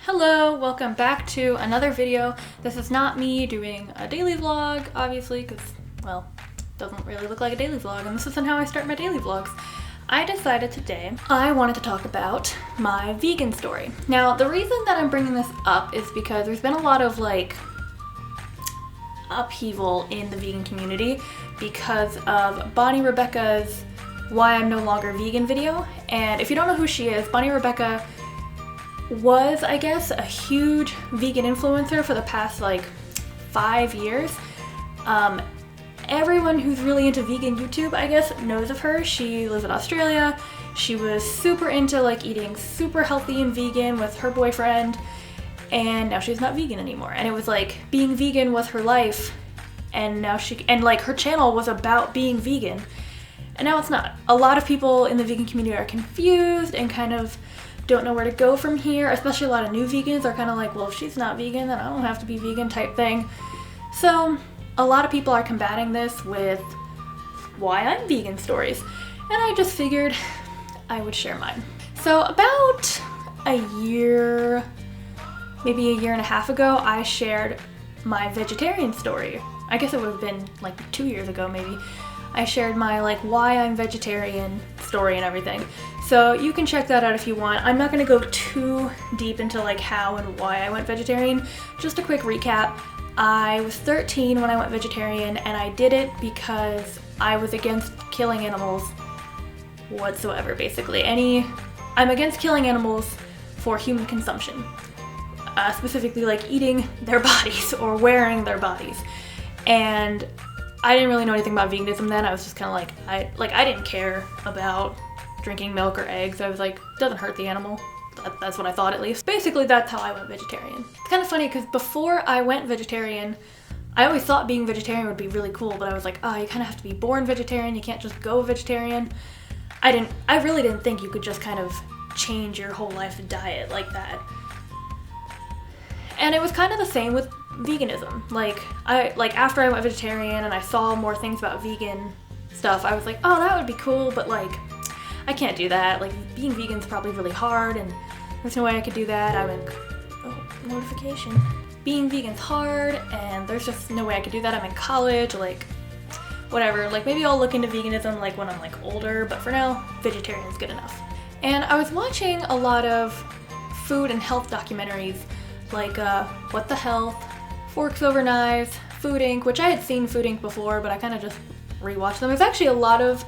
Hello, welcome back to another video. This is not me doing a daily vlog, obviously, because, well, it doesn't really look like a daily vlog, and this isn't how I start my daily vlogs. I decided today I wanted to talk about my vegan story. Now, the reason that I'm bringing this up is because there's been a lot of, upheaval in the vegan community because of Bonny Rebecca's Why I'm No Longer Vegan video. And if you don't know who she is, Bonny Rebecca was, I guess, a huge vegan influencer for the past 5 years. Everyone who's really into vegan YouTube, I guess, knows of her. She lives in Australia. She was super into like super healthy and vegan with her boyfriend, and now she's not vegan anymore. And it was like being vegan was her life, and now her channel was about being vegan, and now it's not. A lot of people in the vegan community are confused and kind of don't know where to go from here, especially a lot of new vegans are kind of like, well, if she's not vegan, then I don't have to be vegan type thing. So a lot of people are combating this with why I'm vegan stories, and I just figured I would share mine. So about a year, maybe a year and a half ago, I shared my vegetarian story. I guess it would have been like 2 years ago maybe. I shared my why I'm vegetarian story and everything. So you can check that out if you want. I'm not going to go too deep into how and why I went vegetarian. Just a quick recap. I was 13 when I went vegetarian, and I did it because I was against killing animals whatsoever, basically. I'm against killing animals for human consumption. Specifically eating their bodies or wearing their bodies. And I didn't really know anything about veganism then. I was just kind of I didn't care about drinking milk or eggs. I was like, doesn't hurt the animal. That's what I thought, at least. Basically, that's how I went vegetarian. It's kind of funny because before I went vegetarian, I always thought being vegetarian would be really cool, but I was like, oh, you kind of have to be born vegetarian. You can't just go vegetarian. I really didn't think you could just kind of change your whole life diet like that. And it was kind of the same with veganism. After I went vegetarian and I saw more things about vegan stuff, I was like, oh, that would be cool, but I can't do that. Being vegan's probably really hard, and there's no way I could do that. Notification. Being vegan's hard, and there's just no way I could do that. I'm in college, whatever. Maybe I'll look into veganism when I'm older, but for now, vegetarian's good enough. And I was watching a lot of food and health documentaries, What the Health, Forks Over Knives, Food Inc., which I had seen Food Inc. before, but I kind of just rewatched them. There's actually a lot of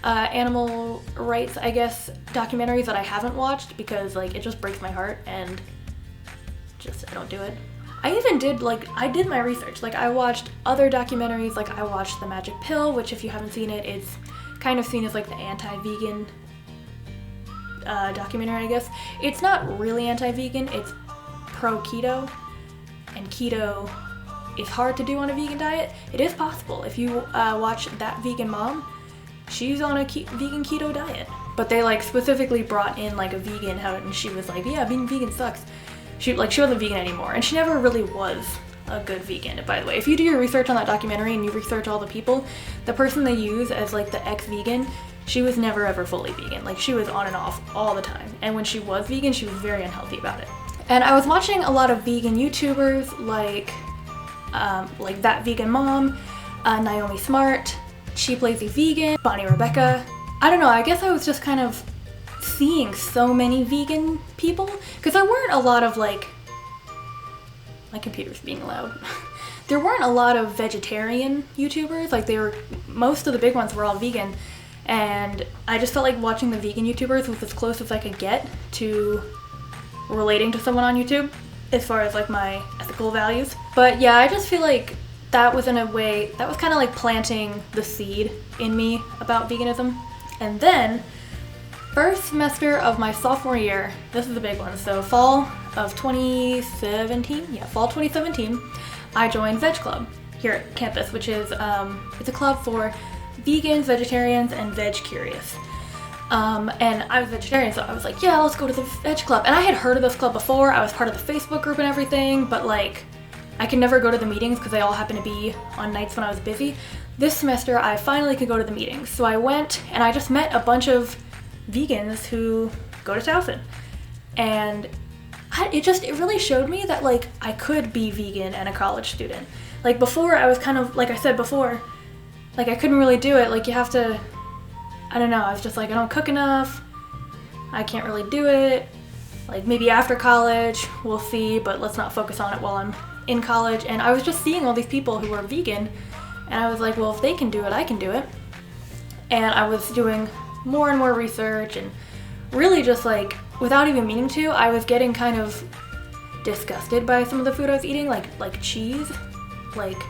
animal rights, I guess, documentaries that I haven't watched because it just breaks my heart, and I don't do it. I even did I did my research. I watched other documentaries. I watched The Magic Pill, which if you haven't seen it, it's kind of seen as the anti-vegan documentary, I guess. It's not really anti-vegan, it's pro-keto, and keto is hard to do on a vegan diet. It is possible. If you watch That Vegan Mom, she's on a vegan keto diet. But they specifically brought in a vegan, and she was yeah, being vegan sucks. She wasn't vegan anymore, and she never really was a good vegan, by the way. If you do your research on that documentary and you research all the people, the person they use as the ex-vegan, she was never ever fully vegan. She was on and off all the time. And when she was vegan, she was very unhealthy about it. And I was watching a lot of vegan YouTubers like That Vegan Mom, Niomi Smart, Cheap Lazy Vegan, Bonny Rebecca. I don't know, I guess I was just kind of seeing so many vegan people, because there weren't a lot of my computer's being loud. There weren't a lot of vegetarian YouTubers, most of the big ones were all vegan, and I just felt like watching the vegan YouTubers was as close as I could get to relating to someone on YouTube, as far as my ethical values. But yeah, I just feel that was in a way, that was kind of planting the seed in me about veganism. And then, first semester of my sophomore year, this is the big one, so fall of 2017, fall 2017, I joined Veg Club here at campus, which is, it's a club for vegans, vegetarians, and veg curious. And I was vegetarian, so I was like, yeah, let's go to the Veg Club. And I had heard of this club before. I was part of the Facebook group and everything, but I could never go to the meetings because they all happened to be on nights when I was busy. This semester, I finally could go to the meetings. So I went, and I just met a bunch of vegans who go to Towson. And it really showed me that like I could be vegan and a college student. Like before I was kind of, like I said before, like I couldn't really do it. Like you have to, I don't know, I was just like, I don't cook enough, I can't really do it. Like maybe after college, we'll see, but let's not focus on it while I'm in college. And I was just seeing all these people who were vegan, and I was like, well, if they can do it, I can do it. And I was doing more and more research, and really just like, without even meaning to, I was getting kind of disgusted by some of the food I was eating, like cheese. Like,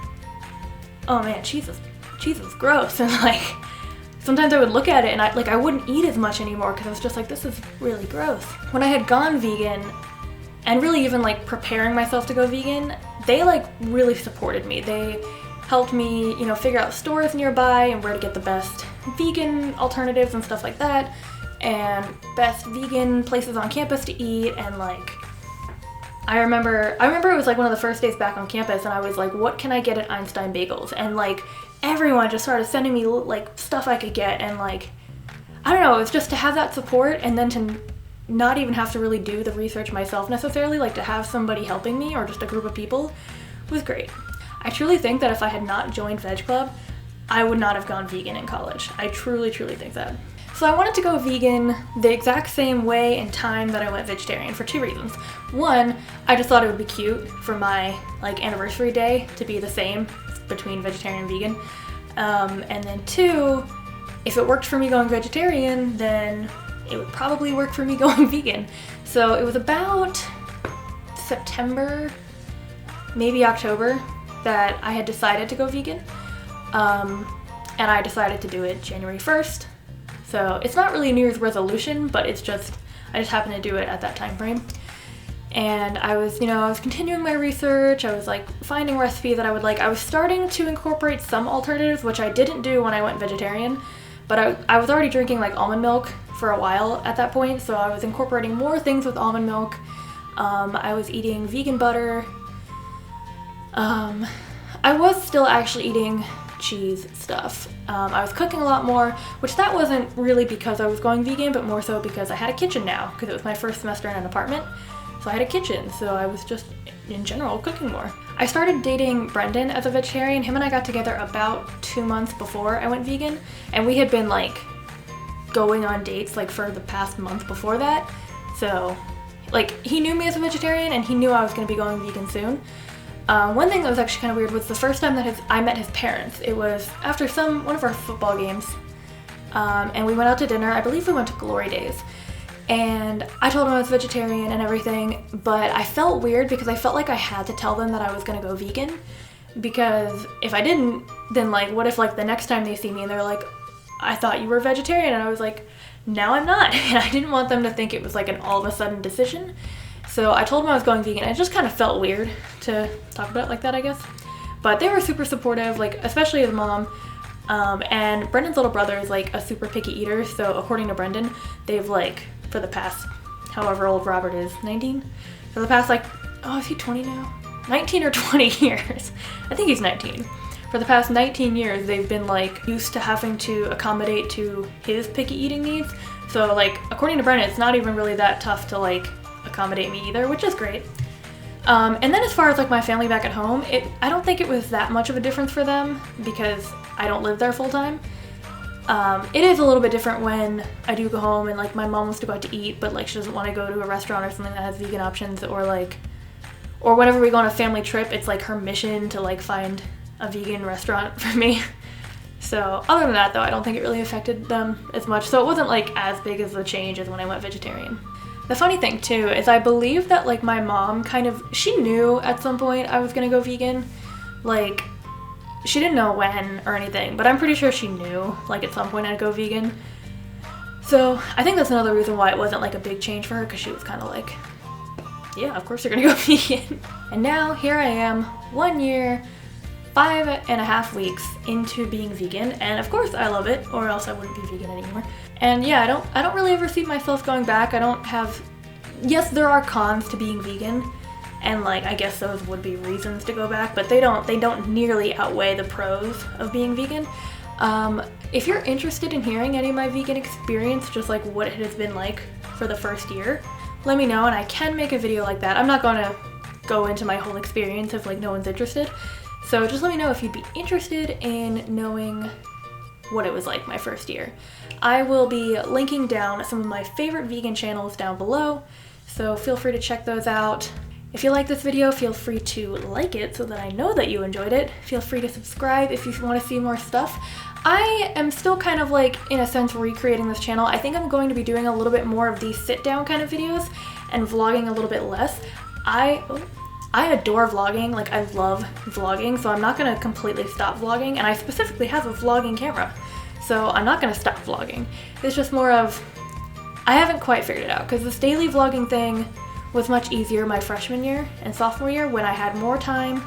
oh man, cheese is gross. And like, sometimes I would look at it and I wouldn't eat as much anymore because I was just like, this is really gross. When I had gone vegan and really even like preparing myself to go vegan, they like really supported me. They helped me, you know, figure out stores nearby and where to get the best vegan alternatives and stuff like that, and best vegan places on campus to eat. And like, I remember it was like one of the first days back on campus, and I was like, what can I get at Einstein Bagels? And like, everyone just started sending me like stuff I could get, and like, I don't know, it was just to have that support, and then to not even have to really do the research myself necessarily, like to have somebody helping me or just a group of people was great. I truly think that if I had not joined Veg Club, I would not have gone vegan in college. I truly, truly think that. So I wanted to go vegan the exact same way and time that I went vegetarian for two reasons. One, I just thought it would be cute for my like anniversary day to be the same between vegetarian and vegan. And then two, if it worked for me going vegetarian, then it would probably work for me going vegan. So it was about September, maybe October, that I had decided to go vegan. And I decided to do it January 1st. So it's not really a New Year's resolution, but it's just, I just happened to do it at that time frame. And I was continuing my research. I was like finding recipes that I would like. I was starting to incorporate some alternatives, which I didn't do when I went vegetarian, but I was already drinking like almond milk for a while at that point. So I was incorporating more things with almond milk. I was eating vegan butter. I was still actually eating cheese stuff. I was cooking a lot more, which that wasn't really because I was going vegan, but more so because I had a kitchen now, because it was my first semester in an apartment. So I had a kitchen, so I was just, in general, cooking more. I started dating Brendan as a vegetarian. Him and I got together about 2 months before I went vegan, and we had been like going on dates like for the past month before that. So like, he knew me as a vegetarian and he knew I was going to be going vegan soon. One thing that was actually kind of weird was the first time that I met his parents. It was after one of our football games, and we went out to dinner. I believe we went to Glory Days, and I told him I was vegetarian and everything, but I felt weird because I felt like I had to tell them that I was gonna go vegan, because if I didn't, then like, what if like the next time they see me and they're like, I thought you were vegetarian, and I was like, now I'm not. And I didn't want them to think it was like an all of a sudden decision. So I told them I was going vegan, and it just kind of felt weird to talk about it like that, I guess. But they were super supportive, like especially his mom. And Brendan's little brother is like a super picky eater, so according to Brendan, they've like, for the past, however old Robert is, 19? For the past like, oh, is he 20 now? 19 or 20 years. I think he's 19. For the past 19 years, they've been like used to having to accommodate to his picky eating needs. So like, according to Brendan, it's not even really that tough to like accommodate me either, which is great. And then as far as like my family back at home, I don't think it was that much of a difference for them because I don't live there full time. It is a little bit different when I do go home and like my mom wants to go out to eat, but like she doesn't want to go to a restaurant or something that has vegan options, or whenever we go on a family trip, it's like her mission to like find a vegan restaurant for me. So other than that though, I don't think it really affected them as much. So it wasn't like as big as a change as when I went vegetarian. The funny thing too is I believe that like my mom she knew at some point I was gonna go vegan. Like, she didn't know when or anything, but I'm pretty sure she knew like at some point I'd go vegan. So I think that's another reason why it wasn't like a big change for her, because she was kind of like, yeah, of course you're gonna go vegan. And now here I am, 1 year, 5.5 weeks into being vegan, and of course I love it, or else I wouldn't be vegan anymore. And yeah, I don't really ever see myself going back. Yes, there are cons to being vegan, and like I guess those would be reasons to go back, but they don't nearly outweigh the pros of being vegan. If you're interested in hearing any of my vegan experience, just like what it has been like for the first year, let me know and I can make a video like that. I'm not gonna go into my whole experience if like no one's interested. So just let me know if you'd be interested in knowing what it was like my first year. I will be linking down some of my favorite vegan channels down below, so feel free to check those out. If you like this video, feel free to like it so that I know that you enjoyed it. Feel free to subscribe if you want to see more stuff. I am still kind of like, in a sense, recreating this channel. I think I'm going to be doing a little bit more of these sit-down kind of videos and vlogging a little bit less. I adore vlogging, like I love vlogging, so I'm not gonna completely stop vlogging, and I specifically have a vlogging camera, so I'm not gonna stop vlogging. It's just more of, I haven't quite figured it out, because this daily vlogging thing was much easier my freshman year and sophomore year when I had more time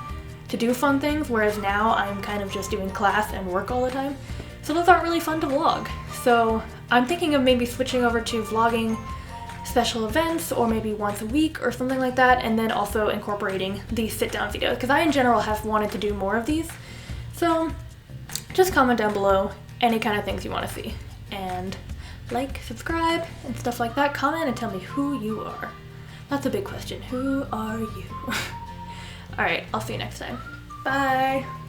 to do fun things, whereas now I'm kind of just doing class and work all the time. So those aren't really fun to vlog. So I'm thinking of maybe switching over to vlogging special events or maybe once a week or something like that, and then also incorporating these sit-down videos, because I in general have wanted to do more of these. So just comment down below any kind of things you want to see, and like, subscribe, and stuff like that. Comment and tell me who you are. That's a big question. Who are you? Alright, I'll see you next time. Bye!